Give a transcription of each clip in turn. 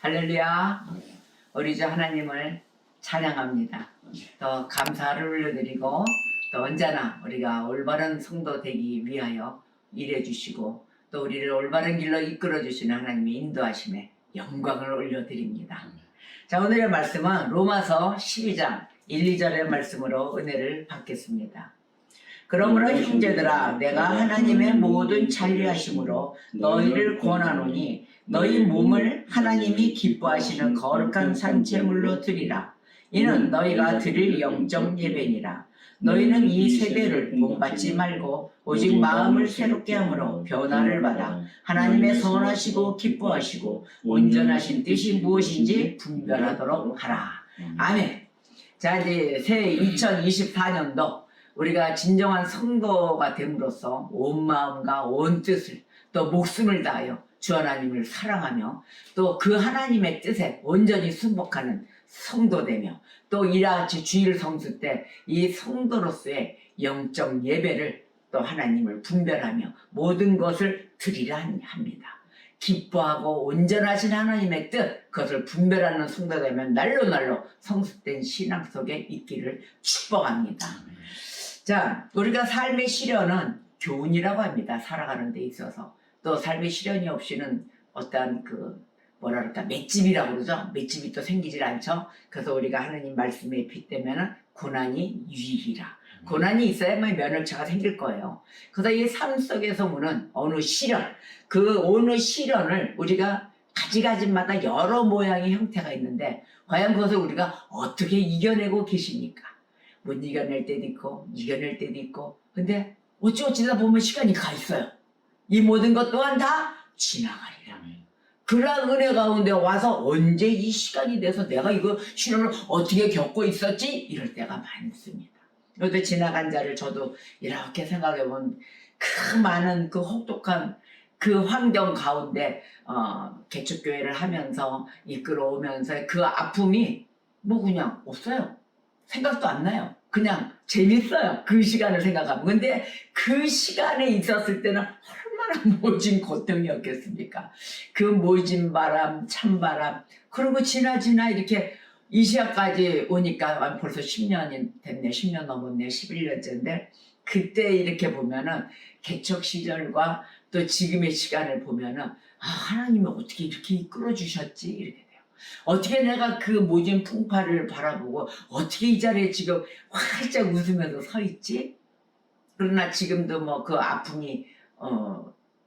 할렐루야. 우리 주 하나님을 찬양합니다. 또 감사를 올려드리고 또 언제나 우리가 올바른 성도 되기 위하여 일해주시고 또 우리를 올바른 길로 이끌어주시는 하나님의 인도하심에 영광을 올려드립니다. 자, 오늘의 말씀은 로마서 12장 1, 2절의 말씀으로 은혜를 받겠습니다. 그러므로 형제들아, 내가 하나님의 모든 잔리하심으로 너희를 권하노니 너희 몸을 하나님이 기뻐하시는 거룩한 산제물로 드리라. 이는 너희가 드릴 영적 예배니라. 너희는 이 세대를 본받지 말고 오직 마음을 새롭게 함으로 변화를 받아 하나님의 선하시고 기뻐하시고 온전하신 뜻이 무엇인지 분별하도록 하라. 아멘. 자, 이제 새 2024년도 우리가 진정한 성도가 됨으로써 온 마음과 온 뜻을 또 목숨을 다하여 주 하나님을 사랑하며 또 그 하나님의 뜻에 온전히 순복하는 성도되며 또 이같이 주일 성수 때 이 성도로서의 영적 예배를 또 하나님을 분별하며 모든 것을 드리라 합니다. 기뻐하고 온전하신 하나님의 뜻, 그것을 분별하는 성도되면 날로 성숙된 신앙 속에 있기를 축복합니다. 자, 우리가 삶의 시련은 교훈이라고 합니다. 살아가는 데 있어서. 또 삶의 시련이 없이는 어떠한 뭐랄까 맷집이라고 그러죠. 맷집이 또 생기질 않죠. 그래서 우리가 하나님 말씀에 빗대면은 고난이 유익이라. 고난이 있어야만 면역차가 생길 거예요. 그래서 이 삶 속에서 오는 어느 시련, 그 어느 시련을 우리가 가지가지마다 여러 모양의 형태가 있는데 과연 그것을 우리가 어떻게 이겨내고 계십니까? 못 이겨낼 때도 있고 이겨낼 때도 있고, 근데 어찌다 보면 시간이 가 있어요. 이 모든 것 또한 다 지나가리라. 그러한 은혜 가운데 와서 언제 이 시간이 돼서 내가 이거 시련을 어떻게 겪고 있었지? 이럴 때가 많습니다. 그래도 지나간 자를 저도 이렇게 생각해본 그 많은 그 혹독한 그 환경 가운데 개척교회를 하면서 이끌어오면서 그 아픔이 뭐 그냥 없어요. 생각도 안 나요. 그냥 재밌어요. 그 시간을 생각하면. 근데 그 시간에 있었을 때는 얼마나 모진 고통이었겠습니까? 그 모진 바람, 찬바람, 그리고 지나 이렇게 이 시간까지 오니까 벌써 10년이 됐네. 10년 넘었네. 11년째인데 그때 이렇게 보면은 개척 시절과 또 지금의 시간을 보면은 하나님이 어떻게 이렇게 이끌어 주셨지? 이렇게 돼요. 어떻게 내가 그 모진 풍파를 바라보고 어떻게 이 자리에 지금 활짝 웃으면서 서 있지? 그러나 지금도 뭐 그 아픔이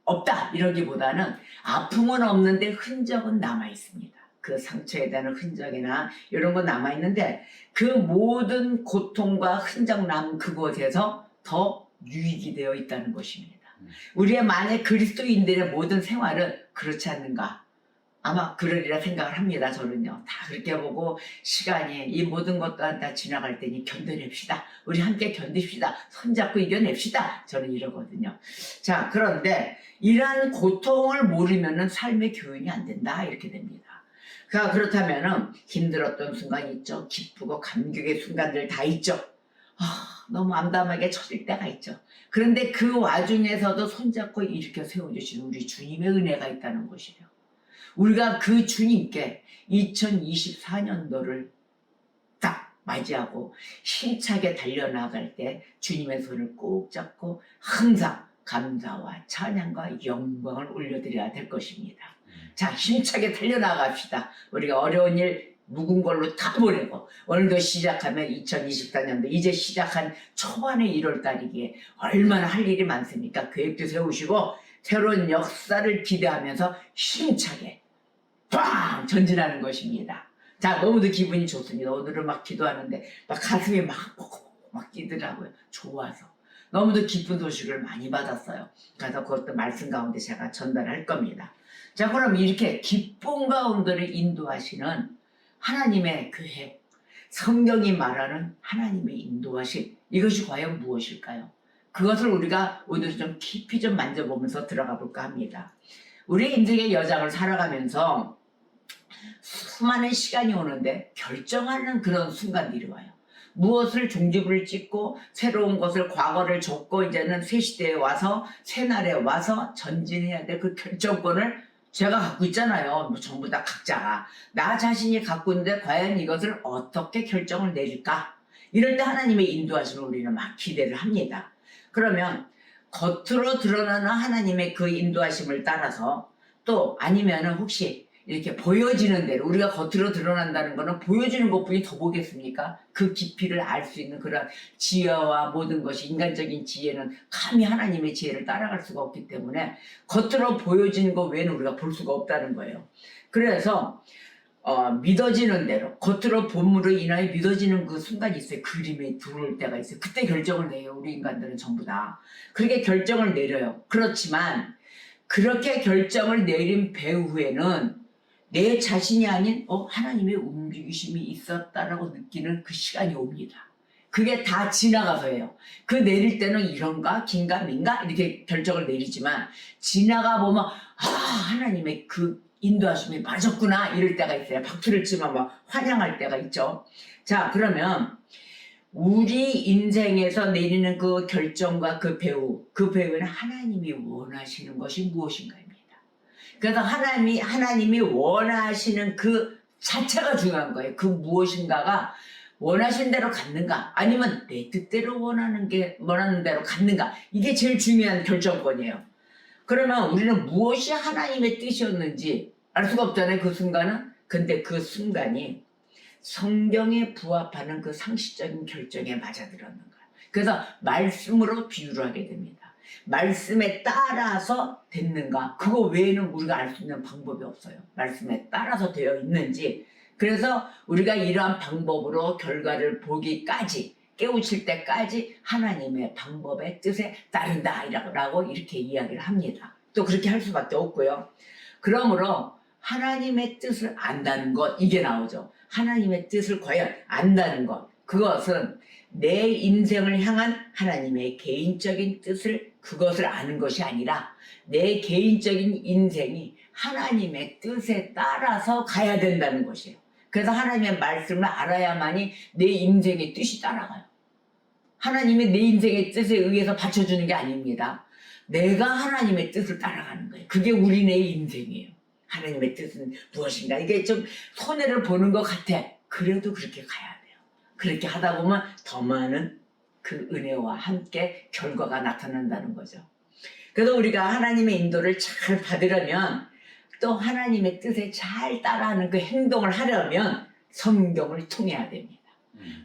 없다 이러기보다는 아픔은 없는데 흔적은 남아 있습니다. 그 상처에 대한 흔적이나 이런 거 남아 있는데 그 모든 고통과 흔적 남은 그곳에서 더 유익이 되어 있다는 것입니다. 우리의 만약 그리스도인들의 모든 생활은 그렇지 않는가? 아마 그러리라 생각을 합니다. 저는요. 다 그렇게 보고 시간이 이 모든 것도 다 지나갈 테니 견뎌냅시다. 우리 함께 견딥시다. 손잡고 이겨냅시다. 저는 이러거든요. 자, 그런데 이러한 고통을 모르면은 삶의 교훈이 안 된다. 이렇게 됩니다. 그렇다면은 힘들었던 순간이 있죠. 기쁘고 감격의 순간들 다 있죠. 너무 암담하게 처질 때가 있죠. 그런데 그 와중에서도 손잡고 일으켜 세워주시는 우리 주님의 은혜가 있다는 것이에요. 우리가 그 주님께 2024년도를 딱 맞이하고 힘차게 달려나갈 때 주님의 손을 꼭 잡고 항상 감사와 찬양과 영광을 올려드려야 될 것입니다. 자, 힘차게 달려나갑시다. 우리가 어려운 일 묵은 걸로 다 보내고 오늘도 시작하면 2024년도 이제 시작한 초반의 1월달이기에 얼마나 할 일이 많습니까? 계획도 세우시고 새로운 역사를 기대하면서 힘차게 빵 전진하는 것입니다. 자, 너무도 기분이 좋습니다. 오늘은 막 기도하는데 막 가슴이 막 뛰더라고요. 좋아서. 너무도 기쁜 소식을 많이 받았어요. 그래서 그것도 말씀 가운데 제가 전달할 겁니다. 자, 그럼 이렇게 기쁨 가운데를 인도하시는 하나님의 계획, 성경이 말하는 하나님의 인도하심, 이것이 과연 무엇일까요? 그것을 우리가 오늘 좀 깊이 좀 만져보면서 들어가 볼까 합니다. 우리 인생의 여정을 살아가면서 수많은 시간이 오는데 결정하는 그런 순간들이 와요. 무엇을 종지부를 찍고 새로운 것을 과거를 접고 이제는 새 시대에 와서 새 날에 와서 전진해야 될 그 결정권을 제가 갖고 있잖아요. 뭐 전부 다 각자가. 나 자신이 갖고 있는데 과연 이것을 어떻게 결정을 내릴까? 이럴 때 하나님의 인도하심을 우리는 막 기대를 합니다. 그러면 겉으로 드러나는 하나님의 그 인도하심을 따라서 또 아니면은 혹시 이렇게 보여지는 대로 우리가 겉으로 드러난다는 거는 보여지는 것뿐이 더 보겠습니까? 그 깊이를 알 수 있는 그런 지혜와 모든 것이 인간적인 지혜는 감히 하나님의 지혜를 따라갈 수가 없기 때문에 겉으로 보여지는 것 외에는 우리가 볼 수가 없다는 거예요. 그래서 믿어지는 대로 겉으로 본물로 인하여 믿어지는 그 순간이 있어요. 그림에 들어올 때가 있어요. 그때 결정을 내요. 우리 인간들은 전부 다 그렇게 결정을 내려요. 그렇지만 그렇게 결정을 내린 배후에는 내 자신이 아닌 하나님의 움직이심이 있었다라고 느끼는 그 시간이 옵니다. 그게 다 지나가서예요. 그 내릴 때는 이런가 긴가 민가 이렇게 결정을 내리지만 지나가 보면 하나님의 그 인도하심이 맞았구나 이럴 때가 있어요. 박수를 치면 막 환영할 때가 있죠. 자, 그러면 우리 인생에서 내리는 그 결정과 그 배후에는 하나님이 원하시는 것이 무엇인가입니다. 그래서 하나님이 원하시는 그 자체가 중요한 거예요. 그 무엇인가가 원하신 대로 갔는가 아니면 내 뜻대로 원하는 대로 갔는가 이게 제일 중요한 결정권이에요. 그러면 우리는 무엇이 하나님의 뜻이었는지 알 수가 없잖아요. 그 순간은. 근데 그 순간이 성경에 부합하는 그 상식적인 결정에 맞아들었는 거예요. 그래서 말씀으로 비유를 하게 됩니다. 말씀에 따라서 됐는가 그거 외에는 우리가 알 수 있는 방법이 없어요. 말씀에 따라서 되어 있는지. 그래서 우리가 이러한 방법으로 결과를 보기까지 깨우칠 때까지 하나님의 방법의 뜻에 따른다 라고 이렇게 이야기를 합니다. 또 그렇게 할 수밖에 없고요. 그러므로 하나님의 뜻을 안다는 것 이게 나오죠. 하나님의 뜻을 과연 안다는 것 그것은 내 인생을 향한 하나님의 개인적인 뜻을 그것을 아는 것이 아니라 내 개인적인 인생이 하나님의 뜻에 따라서 가야 된다는 것이에요. 그래서 하나님의 말씀을 알아야만이 내 인생의 뜻이 따라가요. 하나님이 내 인생의 뜻에 의해서 받쳐주는 게 아닙니다. 내가 하나님의 뜻을 따라가는 거예요. 그게 우리네 인생이에요. 하나님의 뜻은 무엇인가 이게 좀 손해를 보는 것 같아. 그래도 그렇게 가야 돼요. 그렇게 하다 보면 더 많은 그 은혜와 함께 결과가 나타난다는 거죠. 그래서 우리가 하나님의 인도를 잘 받으려면 또 하나님의 뜻에 잘 따라하는 그 행동을 하려면 성경을 통해야 됩니다.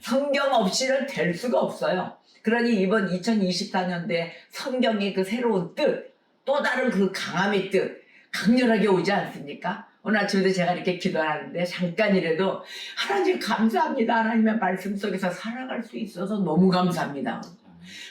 성경 없이는 될 수가 없어요. 그러니 이번 2024년도에 성경의 그 새로운 뜻, 또 다른 그 강함의 뜻 강렬하게 오지 않습니까? 오늘 아침에도 제가 이렇게 기도하는데 잠깐이라도 하나님 감사합니다. 하나님의 말씀 속에서 살아갈 수 있어서 너무 감사합니다.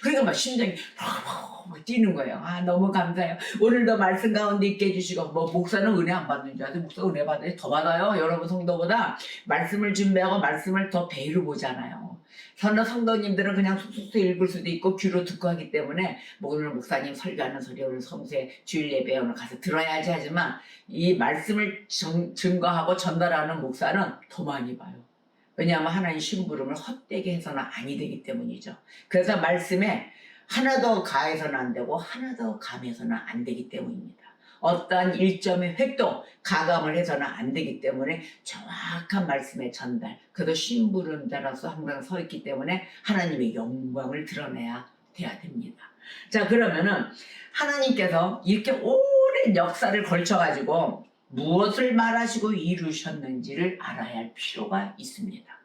그러니까 막 심장이 막 뛰는 거예요. 너무 감사해요. 오늘도 말씀 가운데 있게 해주시고 목사는 은혜 안 받는 줄 알아요. 목사 은혜 받아요. 더 받아요. 여러분 성도보다 말씀을 준비하고 말씀을 더 배로 보잖아요. 성도님들은 그냥 쑥쑥 읽을 수도 있고 귀로 듣고 하기 때문에 오늘 목사님 설교하는 소리 오늘 성수의 주일 예배에 오늘 가서 들어야지 하지만 이 말씀을 증거하고 전달하는 목사는 더 많이 봐요. 왜냐하면 하나님 심부름을 헛되게 해서는 아니 되기 때문이죠. 그래서 말씀에 하나 더 가해서는 안 되고 하나 더 감해서는 안 되기 때문입니다. 어떠한 일점의 획도 가감을 해서는 안 되기 때문에 정확한 말씀의 전달 그래도 심부름자로서 항상 서 있기 때문에 하나님의 영광을 드러내야 돼야 됩니다. 자, 그러면은 하나님께서 이렇게 오랜 역사를 걸쳐 가지고 무엇을 말하시고 이루셨는지를 알아야 할 필요가 있습니다.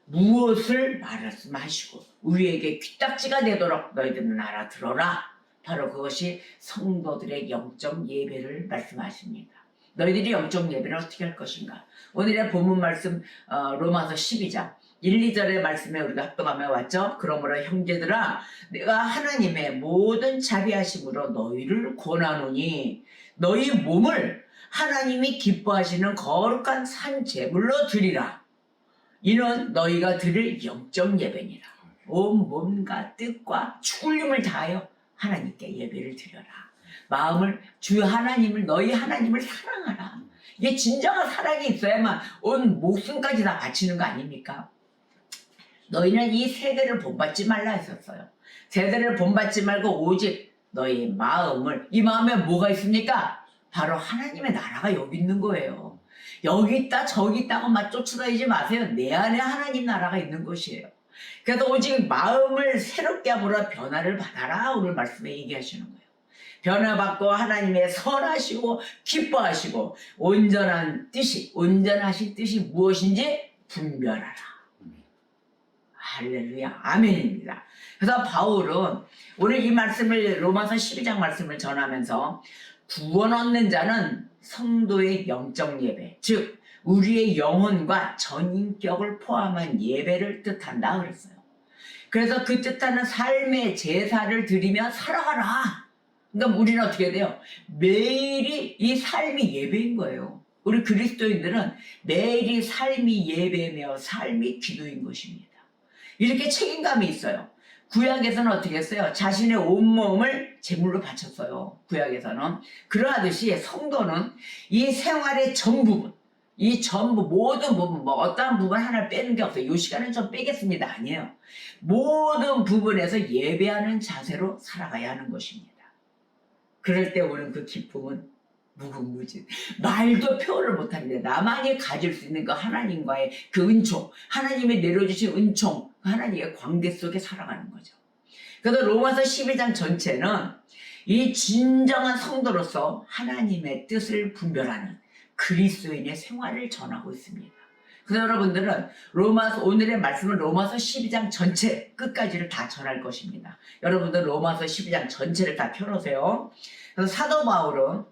무엇을 말씀하시고 우리에게 귀딱지가 되도록 너희들은 알아들어라. 바로 그것이 성도들의 영적 예배를 말씀하십니다. 너희들이 영적 예배를 어떻게 할 것인가? 오늘의 본문 말씀 로마서 12장 1, 2절의 말씀에 우리가 합동하며 왔죠. 그러므로 형제들아 내가 하나님의 모든 자비하심으로 너희를 권하노니 너희 몸을 하나님이 기뻐하시는 거룩한 산 제물로 드리라. 이는 너희가 드릴 영적 예배니라. 온 몸과 뜻과 죽을 힘을 다하여 하나님께 예배를 드려라. 마음을 주 하나님을 너희 하나님을 사랑하라. 이게 진정한 사랑이 있어야만 온 목숨까지 다 바치는 거 아닙니까? 너희는 이 세대를 본받지 말라 했었어요. 세대를 본받지 말고 오직 너희 마음을 이 마음에 뭐가 있습니까? 바로 하나님의 나라가 여기 있는 거예요. 여기 있다 저기 있다고 막 쫓아다니지 마세요. 내 안에 하나님 나라가 있는 것이에요. 그래서 오직 마음을 새롭게 하므로 변화를 받아라. 오늘 말씀에 얘기하시는 거예요. 변화받고 하나님의 선하시고 기뻐하시고 온전하신 뜻이 무엇인지 분별하라. 할렐루야. 아멘입니다. 그래서 바울은 오늘 이 말씀을 로마서 12장 말씀을 전하면서 구원 얻는 자는 성도의 영적 예배, 즉 우리의 영혼과 전인격을 포함한 예배를 뜻한다 그랬어요. 그래서 그 뜻하는 삶의 제사를 드리며 살아가라. 그러니까 우리는 어떻게 돼요? 매일이 이 삶이 예배인 거예요. 우리 그리스도인들은 매일이 삶이 예배며 삶이 기도인 것입니다. 이렇게 책임감이 있어요. 구약에서는 어떻게 했어요? 자신의 온몸을 제물로 바쳤어요. 구약에서는. 그러하듯이 성도는 이 생활의 전부분, 이 전부 모든 부분, 뭐 어떠한 부분 하나를 빼는 게 없어요. 이 시간은 좀 빼겠습니다. 아니에요. 모든 부분에서 예배하는 자세로 살아가야 하는 것입니다. 그럴 때 오는 그 기쁨은 무궁무진. 말도 표현을 못합니다. 나만이 가질 수 있는 그 하나님과의 그 은총, 하나님이 내려주신 은총, 하나님의 관계 속에 살아가는 거죠. 그래서 로마서 12장 전체는 이 진정한 성도로서 하나님의 뜻을 분별하는 그리스도인의 생활을 전하고 있습니다. 그래서 여러분들은 오늘의 말씀은 로마서 12장 전체 끝까지를 다 전할 것입니다. 여러분들 로마서 12장 전체를 다 펴놓으세요. 그래서 사도 바울은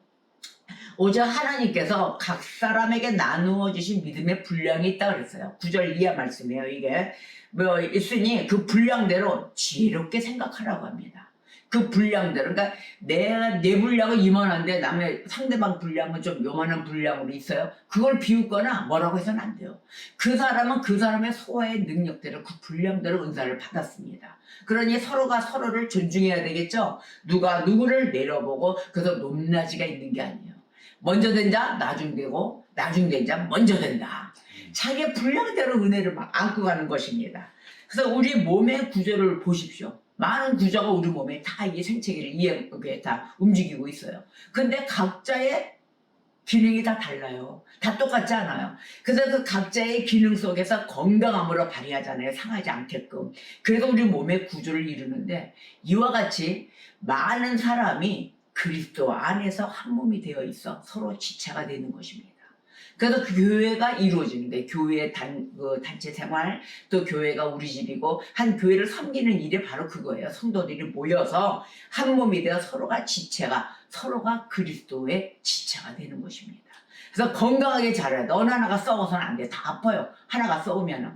오직 하나님께서 각 사람에게 나누어 주신 믿음의 분량이 있다 그랬어요. 9절 이하 말씀이에요. 이게 뭐 있으니 그 분량대로 지혜롭게 생각하라고 합니다. 그 분량대로, 그러니까 내 분량은 이만한데 남의 상대방 분량은 좀 요만한 분량으로 있어요. 그걸 비웃거나 뭐라고 해서는 안 돼요. 그 사람은 그 사람의 소화의 능력대로 그 분량대로 은사를 받았습니다. 그러니 서로가 서로를 존중해야 되겠죠. 누가 누구를 내려보고 그래서 높낮이가 있는 게 아니에요. 먼저 된 자 나중되고 나중된 자 먼저 된다. 자기의 분량대로 은혜를 막 안고 가는 것입니다. 그래서 우리 몸의 구조를 보십시오. 많은 구조가 우리 몸에 다 이 생체계를 다 움직이고 있어요. 근데 각자의 기능이 다 달라요. 다 똑같지 않아요. 그래서 그 각자의 기능 속에서 건강함으로 발휘하잖아요. 상하지 않게끔. 그래서 우리 몸의 구조를 이루는데 이와 같이 많은 사람이 그리스도 안에서 한 몸이 되어 있어 서로 지체가 되는 것입니다. 그래서 그 교회가 이루어지는데 교회의 단체 생활, 또 교회가 우리 집이고 한 교회를 섬기는 일이 바로 그거예요. 성도들이 모여서 한 몸이 되어 서로가 그리스도의 지체가 되는 것입니다. 그래서 건강하게 자라야 돼. 어느 하나가 썩어서는 안 돼. 다 아파요. 하나가 썩으면은.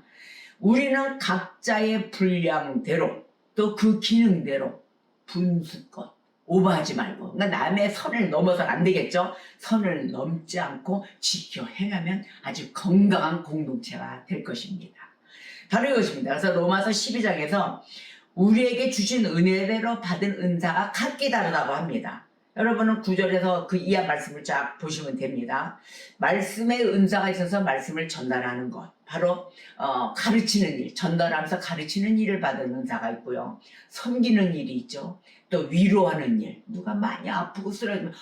우리는 각자의 분량대로 또 그 기능대로 분수껏 오버하지 말고, 그러니까 남의 선을 넘어서는 안 되겠죠. 선을 넘지 않고 지켜 행하면 아주 건강한 공동체가 될 것입니다. 바로 이것입니다. 그래서 로마서 12장에서 우리에게 주신 은혜대로 받은 은사가 각기 다르다고 합니다. 여러분은 9절에서 그 이하 말씀을 쫙 보시면 됩니다. 말씀의 은사가 있어서 말씀을 전달하는 것, 바로 가르치는 일, 전달하면서 가르치는 일을 받은 은사가 있고요. 섬기는 일이 있죠. 또 위로하는 일, 누가 많이 아프고 쓰러지면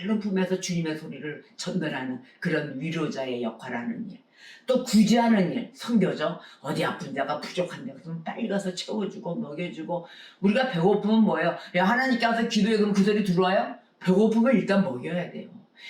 얼른 품에서 주님의 소리를 전달하는 그런 위로자의 역할을 하는 일. 또 구제하는 일, 선교죠. 어디 아픈 데가 부족한 데가 있으면 빨리 가서 채워주고 먹여주고. 우리가 배고프면 뭐예요? 야, 하나님께 와서 기도해. 그럼 그 소리 들어와요? 배고프면 일단 먹여야 돼요.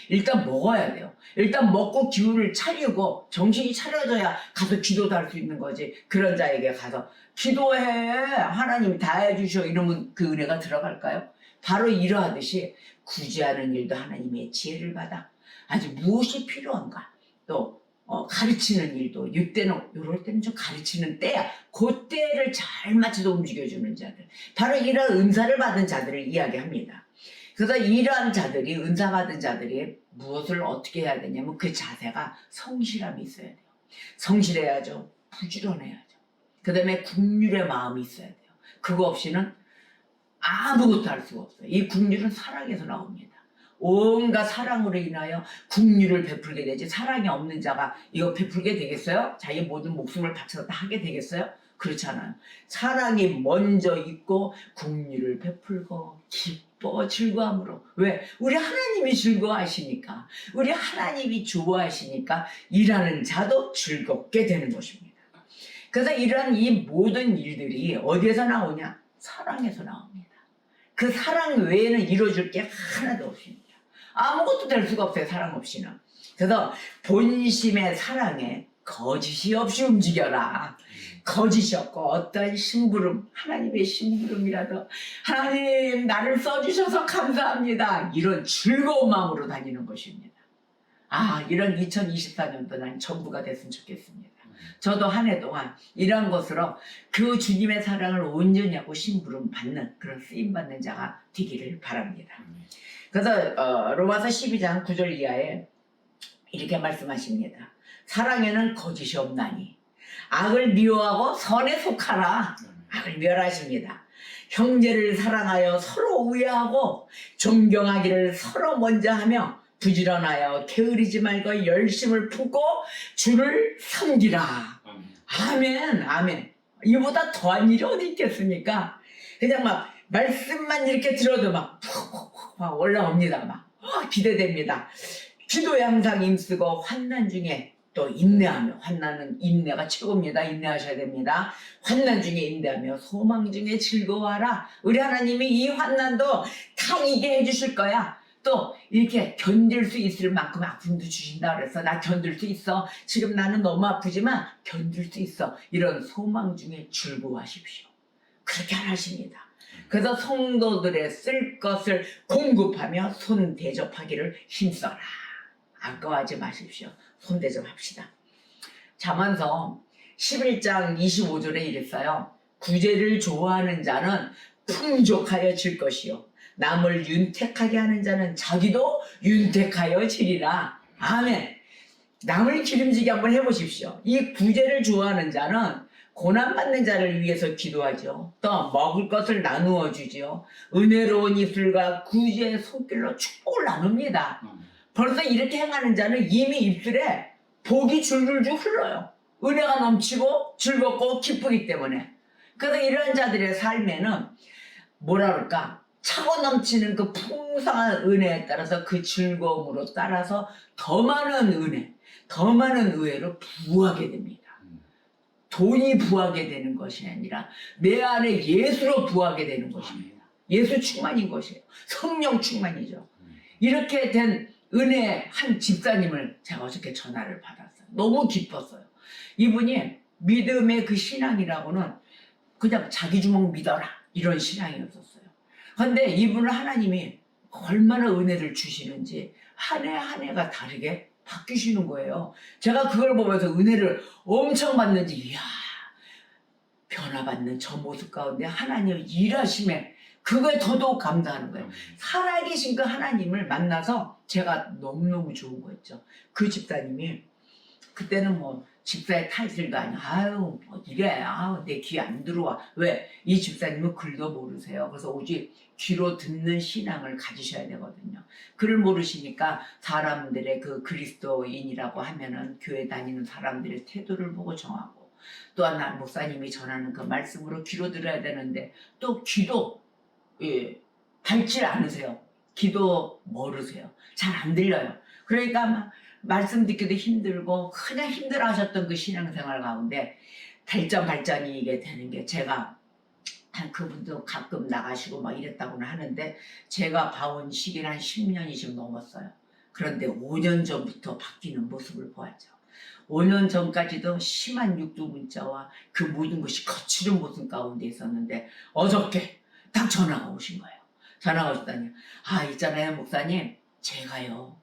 일단 먹어야 돼요. 일단 먹고 기운을 차리고 정신이 차려져야 가서 기도도 할 수 있는 거지. 그런 자에게 가서 기도해, 하나님이 다 해주셔, 이러면 그 은혜가 들어갈까요? 바로 이러하듯이 구제하는 일도 하나님의 지혜를 받아 아주 무엇이 필요한가, 또 가르치는 일도 이럴 때는 좀 가르치는 때야. 그 때를 잘 맞춰서 움직여주는 자들, 바로 이런 은사를 받은 자들을 이야기합니다. 그래서 이러한 자들이, 은사 받은 자들이 무엇을 어떻게 해야 되냐면 그 자세가 성실함이 있어야 돼요. 성실해야죠. 부지런해야죠. 그 다음에 긍휼의 마음이 있어야 돼요. 그거 없이는 아무것도 할 수가 없어요. 이 긍휼은 사랑에서 나옵니다. 온갖 사랑으로 인하여 긍휼을 베풀게 되지, 사랑이 없는 자가 이거 베풀게 되겠어요? 자기 모든 목숨을 바쳐서 다 하게 되겠어요? 그렇지 않아요. 사랑이 먼저 있고 긍휼을 베풀고 기뻐 즐거함으로. 왜? 우리 하나님이 즐거워하시니까, 우리 하나님이 좋아하시니까 일하는 자도 즐겁게 되는 것입니다. 그래서 이런 이 모든 일들이 어디에서 나오냐? 사랑에서 나옵니다. 그 사랑 외에는 이루어질 게 하나도 없습니다. 아무것도 될 수가 없어요, 사랑 없이는. 그래서 본심의 사랑에 거짓이 없이 움직여라. 거짓이 없고 어떤 심부름, 하나님의 심부름이라도 하나님 나를 써주셔서 감사합니다. 이런 즐거운 마음으로 다니는 것입니다. 이런 2024년도 난 전부가 됐으면 좋겠습니다. 저도 한 해 동안 이런 것으로 그 주님의 사랑을 온전히 하고 심부름 받는 그런 쓰임 받는 자가 되기를 바랍니다. 그래서 로마서 12장 9절 이하에 이렇게 말씀하십니다. 사랑에는 거짓이 없나니 악을 미워하고 선에 속하라. 악을 멸하십니다. 형제를 사랑하여 서로 우애하고 존경하기를 서로 먼저 하며 부지런하여 게으르지 말고 열심을 품고 주를 섬기라. 아멘, 아멘. 이보다 더한 일이 어디 있겠습니까? 그냥 막 말씀만 이렇게 들어도 막 올라옵니다. 막 기대됩니다. 기도에 항상 힘쓰고 환난 중에 또 인내하며, 환난은 인내가 최고입니다. 인내하셔야 됩니다. 환난 중에 인내하며 소망 중에 즐거워하라. 우리 하나님이 이 환난도 다 이게 해주실 거야. 또 이렇게 견딜 수 있을 만큼 아픔도 주신다 그래서 나 견딜 수 있어. 지금 나는 너무 아프지만 견딜 수 있어. 이런 소망 중에 즐거워하십시오. 그렇게 하십니다. 그래서 성도들의 쓸 것을 공급하며 손 대접하기를 힘써라. 아까워하지 마십시오. 손 대접합시다. 잠언서 11장 25절에 이랬어요. 구제를 좋아하는 자는 풍족하여 질 것이요 남을 윤택하게 하는 자는 자기도 윤택하여 지리라. 아멘. 남을 기름지게 한번 해보십시오. 이 구제를 좋아하는 자는 고난받는 자를 위해서 기도하죠. 또 먹을 것을 나누어 주죠. 은혜로운 입술과 구제의 손길로 축복을 나눕니다. 벌써 이렇게 행하는 자는 이미 입술에 복이 줄줄줄 흘러요. 은혜가 넘치고 즐겁고 기쁘기 때문에. 그래서 이런 자들의 삶에는 뭐라 그럴까? 차고 넘치는 그 풍성한 은혜에 따라서 그 즐거움으로 따라서 더 많은 은혜, 더 많은 의회로 부하게 됩니다. 돈이 부하게 되는 것이 아니라 내 안에 예수로 부하게 되는 것입니다. 예수 충만인 것이에요. 성령 충만이죠. 이렇게 된 은혜 한 집사님을 제가 어저께 전화를 받았어요. 너무 기뻤어요. 이분이 믿음의 그 신앙이라고는 그냥 자기 주먹 믿어라 이런 신앙이었었어요. 그런데 이분을 하나님이 얼마나 은혜를 주시는지 한 해 한 해가 다르게 바뀌시는 거예요. 제가 그걸 보면서 은혜를 엄청 받는지 이야 변화받는 저 모습 가운데 하나님의 일하심에 그거에 더더욱 감사하는 거예요. 살아계신 그 하나님을 만나서 제가 너무너무 좋은 거였죠. 그 집사님이 그때는 뭐 집사의 타이틀도 아니야. 아유 뭐 이래. 아유 내 귀에 안 들어와. 왜? 이 집사님은 글도 모르세요. 그래서 오직 귀로 듣는 신앙을 가지셔야 되거든요. 글을 모르시니까 사람들의 그 그리스도인이라고 하면은 교회 다니는 사람들의 태도를 보고 정하고 또한 나 목사님이 전하는 그 말씀으로 귀로 들어야 되는데 또 귀도 밝지 않으세요. 귀도 모르세요. 잘 안 들려요. 그러니까 막 말씀 듣기도 힘들고 그냥 힘들어 하셨던 그 신앙생활 가운데 발전이 이게 되는 게 제가 그분도 가끔 나가시고 막 이랬다고는 하는데 제가 봐온 시기는 한 10년이 지금 넘었어요. 그런데 5년 전부터 바뀌는 모습을 보았죠. 5년 전까지도 심한 육두 문자와 그 모든 것이 거칠은 모습 가운데 있었는데 어저께 딱 전화가 오신 거예요. 전화가 오셨다니 있잖아요 목사님 제가요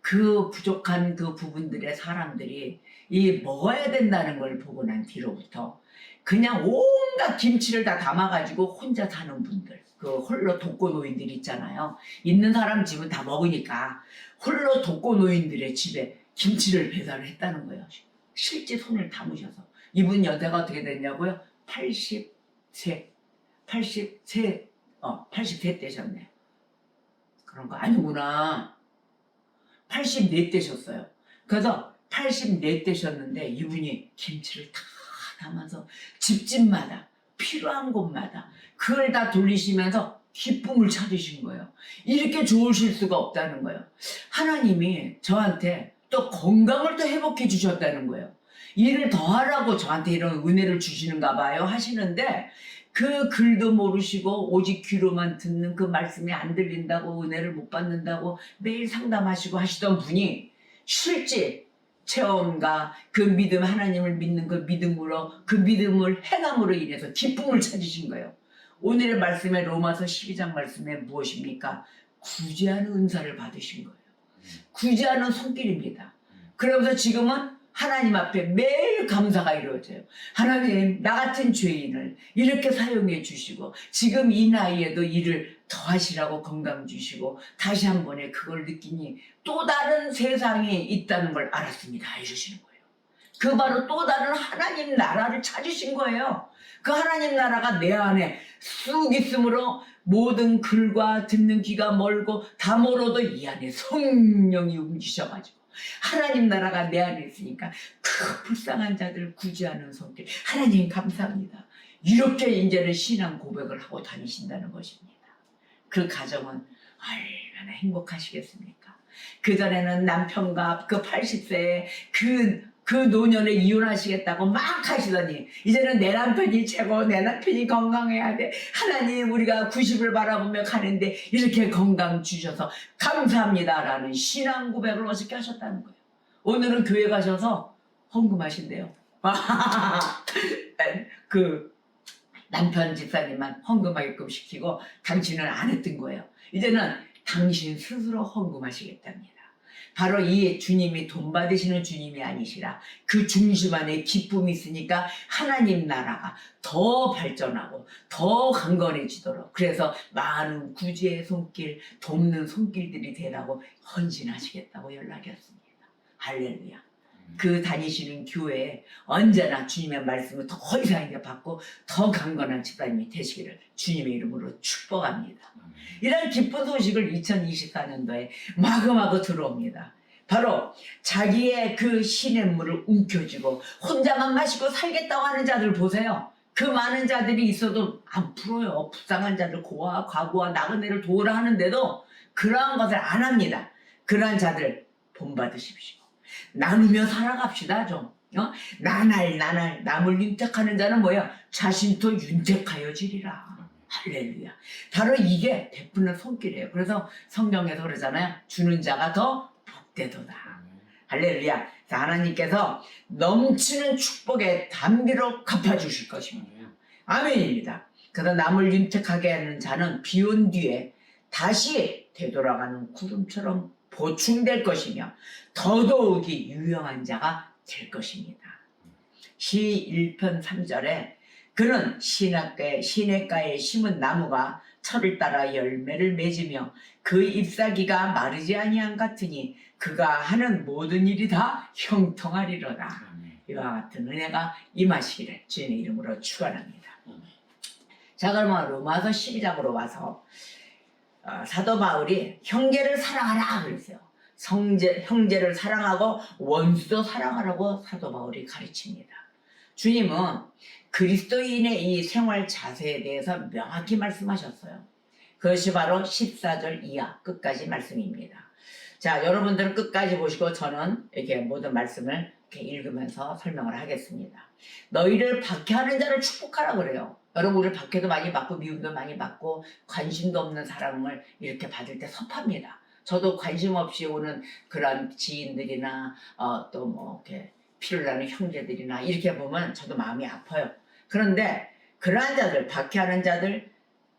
그 부족한 그 부분들의 사람들이 이 먹어야 된다는 걸 보고 난 뒤로부터 그냥 온갖 김치를 다 담아가지고 혼자 사는 분들 그 홀로 독거노인들 있잖아요. 있는 사람 집은 다 먹으니까 홀로 독거노인들의 집에 김치를 배달을 했다는 거예요. 실제 손을 담으셔서. 이분 연세가 어떻게 됐냐고요? 80세 되셨네. 그런 거 아니구나. 84 되셨어요. 그래서 84 되셨는데 이분이 김치를 다 담아서 집집마다 필요한 곳마다 그걸 다 돌리시면서 기쁨을 찾으신 거예요. 이렇게 좋으실 수가 없다는 거예요. 하나님이 저한테 또 건강을 또 회복해 주셨다는 거예요. 일을 더 하라고 저한테 이런 은혜를 주시는가 봐요 하시는데, 그 글도 모르시고 오직 귀로만 듣는 그 말씀이 안 들린다고, 은혜를 못 받는다고 매일 상담하시고 하시던 분이 실제 체험과 그 믿음, 하나님을 믿는 그 믿음으로, 그 믿음을 행함으로 인해서 기쁨을 찾으신 거예요. 오늘의 말씀에, 로마서 12장 말씀에 무엇입니까? 구제하는 은사를 받으신 거예요. 구제하는 손길입니다. 그러면서 지금은 하나님 앞에 매일 감사가 이루어져요. 하나님, 나 같은 죄인을 이렇게 사용해 주시고 지금 이 나이에도 일을 더 하시라고 건강 주시고 다시 한 번에 그걸 느끼니 또 다른 세상이 있다는 걸 알았습니다 이러시는 거예요. 그 바로 또 다른 하나님 나라를 찾으신 거예요. 그 하나님 나라가 내 안에 쑥 있으므로 모든 글과 듣는 귀가 멀고 다 멀어도 이 안에 성령이 움직이셔가지고 하나님 나라가 내 안에 있으니까 그 불쌍한 자들 구제하는 손길, 하나님 감사합니다. 이렇게 이제는 신앙 고백을 하고 다니신다는 것입니다. 그 가정은 얼마나 행복하시겠습니까? 그전에는 남편과 그 80세에 그 노년에 이혼하시겠다고 막 하시더니 이제는 내 남편이 최고, 내 남편이 건강해야 돼, 하나님 우리가 90을 바라보며 가는데 이렇게 건강 주셔서 감사합니다라는 신앙 고백을 어저께 하셨다는 거예요. 오늘은 교회 가셔서 헌금하신대요. 그 남편 집사님만 헌금하게끔 시키고 당신은 안 했던 거예요. 이제는 당신 스스로 헌금하시겠답니다. 바로 이 주님이 돈 받으시는 주님이 아니시라 그 중심 안에 기쁨이 있으니까 하나님 나라가 더 발전하고 더 강건해지도록, 그래서 많은 구제의 손길, 돕는 손길들이 되라고 헌신하시겠다고 연락이 왔습니다. 할렐루야. 그 다니시는 교회에 언제나 주님의 말씀을 더 이상 받고 더 강건한 집사님이 되시기를 주님의 이름으로 축복합니다. 이런 기쁜 소식을 2024년도에 마구마구 들어옵니다. 바로 자기의 그 시냇물을 움켜쥐고 혼자만 마시고 살겠다고 하는 자들 보세요. 그 많은 자들이 있어도 안 풀어요. 불쌍한 자들, 고아, 과부와 나그네를 도우라 하는데도 그러한 것을 안 합니다. 그러한 자들 본받으십시오. 나누며 살아갑시다 좀. 나날 남을 윤택하는 자는 뭐야? 자신도 윤택하여 지리라. 할렐루야. 바로 이게 베푸는 손길이에요. 그래서 성경에서 그러잖아요. 주는 자가 더 복되도다. 할렐루야. 하나님께서 넘치는 축복의 담비로 갚아주실 것입니다. 아멘입니다. 그래서 남을 윤택하게 하는 자는 비온 뒤에 다시 되돌아가는 구름처럼 보충될 것이며 더더욱이 유용한 자가 될 것입니다. 시 1편 3절에 그는 시냇가에 심은 나무가 철을 따라 열매를 맺으며 그 잎사귀가 마르지 아니한 같으니 그가 하는 모든 일이 다 형통하리로다. 이와 같은 은혜가 임하시기를 주님의 이름으로 축원합니다. 자, 그러면 로마서 12장으로 와서 사도 바울이 형제를 사랑하라 그랬어요. 형제를 사랑하고 원수도 사랑하라고 사도 바울이 가르칩니다. 주님은 그리스도인의 이 생활 자세에 대해서 명확히 말씀하셨어요. 그것이 바로 14절 이하 끝까지 말씀입니다. 자, 여러분들은 끝까지 보시고 저는 이렇게 모든 말씀을 이렇게 읽으면서 설명을 하겠습니다. 너희를 박해하는 자를 축복하라 그래요. 여러분, 우리 박해도 많이 받고 미움도 많이 받고 관심도 없는 사람을 이렇게 받을 때 섭합니다. 저도 관심 없이 오는 그런 지인들이나 또 뭐 이렇게 피를 나는 형제들이나 이렇게 보면 저도 마음이 아파요. 그런데 그러한 자들, 박해하는 자들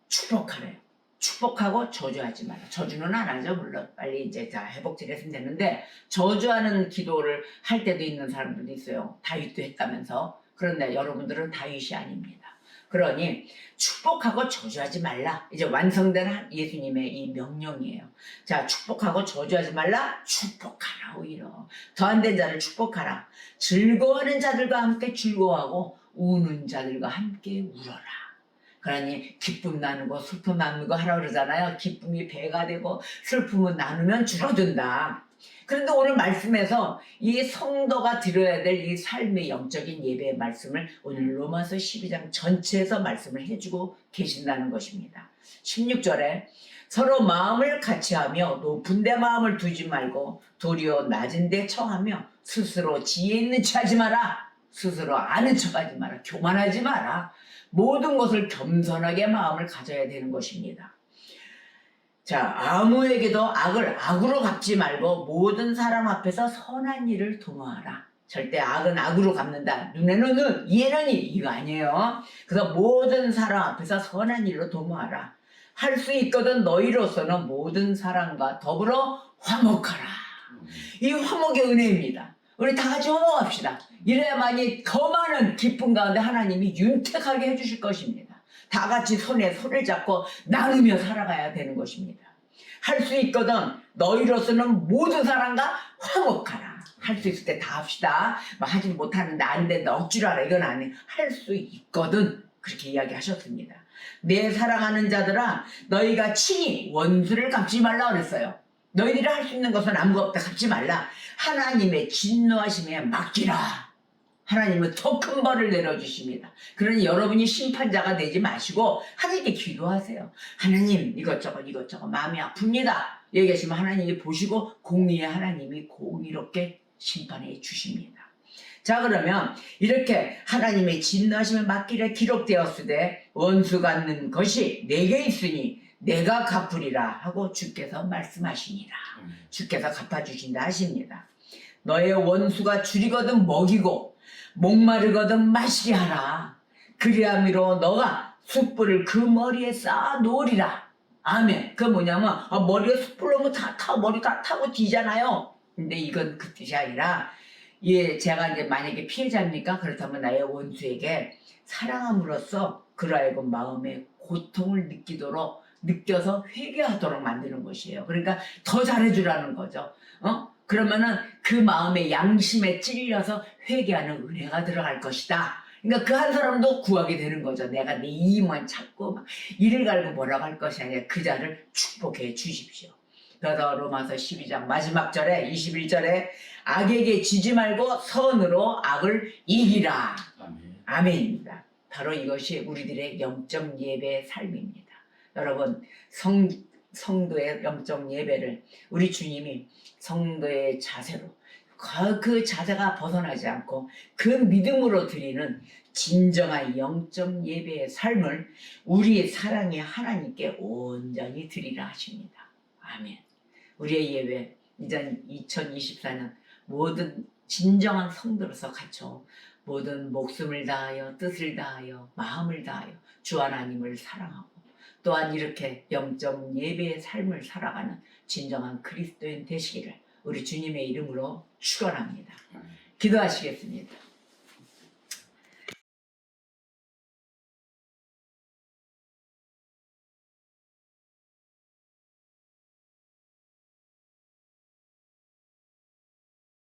축복하래요. 축복하고 저주하지 마라. 저주는 안 하죠. 물론 빨리 이제 다 회복질 했으면 되는데 저주하는 기도를 할 때도 있는 사람들도 있어요. 다윗도 했다면서. 그런데 여러분들은 다윗이 아닙니다. 그러니 축복하고 저주하지 말라. 이제 완성된 예수님의 이 명령이에요. 자, 축복하고 저주하지 말라. 축복하라. 오히려 더 안 된 자를 축복하라. 즐거워하는 자들과 함께 즐거워하고 우는 자들과 함께 울어라. 그러니 기쁨 나누고 슬픔 나누고 하라 그러잖아요. 기쁨이 배가 되고 슬픔은 나누면 줄어든다. 그런데 오늘 말씀에서 이 성도가 드려야 될 이 삶의 영적인 예배의 말씀을 오늘 로마서 12장 전체에서 말씀을 해주고 계신다는 것입니다. 16절에 서로 마음을 같이하며 높은 데 마음을 두지 말고 도리어 낮은 데 처하며 스스로 지혜 있는 체 하지 마라. 스스로 아는 척하지 마라. 교만하지 마라. 모든 것을 겸손하게 마음을 가져야 되는 것입니다. 자, 아무에게도 악을 악으로 갚지 말고 모든 사람 앞에서 선한 일을 도모하라. 절대 악은 악으로 갚는다. 눈에는 눈, 이에는 이. 이거 아니에요. 그래서 모든 사람 앞에서 선한 일로 도모하라. 할 수 있거든 너희로서는 모든 사람과 더불어 화목하라. 이 화목의 은혜입니다. 우리 다 같이 화목합시다. 이래야만이 더 많은 기쁨 가운데 하나님이 윤택하게 해주실 것입니다. 다 같이 손에 손을 잡고 나누며 살아가야 되는 것입니다. 할 수 있거든 너희로서는 모든 사람과 화목하라. 할 수 있을 때 다 합시다. 뭐 하지 못하는데 안 된다 억지로 하라 이건 아니에요. 할 수 있거든 그렇게 이야기하셨습니다. 내 사랑하는 자들아 너희가 친히 원수를 갚지 말라 그랬어요. 너희들이 할 수 있는 것은 아무것도 갚지 말라. 하나님의 진노하심에 맡기라. 하나님은 더 큰 벌을 내려주십니다. 그러니 여러분이 심판자가 되지 마시고 하나님께 기도하세요. 하나님 이것저것 마음이 아픕니다. 얘기하시면 하나님이 보시고 공의의 하나님이 공의롭게 심판해 주십니다. 자, 그러면 이렇게 하나님의 진노하심에 맡기려 기록되었으되 원수 갚는 것이 내게 있으니 내가 갚으리라 하고 주께서 말씀하시니라. 주께서 갚아주신다 하십니다. 너의 원수가 줄이거든 먹이고 목마르거든 마시게 하라. 그리함으로 너가 숯불을 그 머리에 쌓아 놓으리라. 아멘. 그 뭐냐면 머리에 숯불 넣으면 머리가 타고 뒤잖아요. 근데 이건 그 뜻이 아니라 제가 이제 만약에 피해자입니까? 그렇다면 나의 원수에게 사랑함으로써 그로 하여금 마음의 고통을 느껴서 회개하도록 만드는 것이에요. 그러니까 더 잘해주라는 거죠. 그러면은 그 마음의 양심에 찔려서 회개하는 은혜가 들어갈 것이다. 그러니까 그 한 사람도 구하게 되는 거죠. 내가 내 이익만 찾고 막 이를 갈고 뭐라고 할 것이 아니라 그 자를 축복해 주십시오. 그래서 로마서 12장 마지막 절에 21절에 악에게 지지 말고 선으로 악을 이기라. 아멘입니다. 바로 이것이 우리들의 영적 예배의 삶입니다. 여러분 성도의 영적 예배를 우리 주님이 성도의 자세로 그 자세가 벗어나지 않고 그 믿음으로 드리는 진정한 영적 예배의 삶을 우리의 사랑의 하나님께 온전히 드리라 하십니다. 아멘. 우리의 예배 이전 2024년 모든 진정한 성도로서 갖춰 모든 목숨을 다하여 뜻을 다하여 마음을 다하여 주 하나님을 사랑하고 또한 이렇게 영적 예배의 삶을 살아가는 진정한 그리스도인 되시기를 우리 주님의 이름으로 축원합니다. 기도하시겠습니다.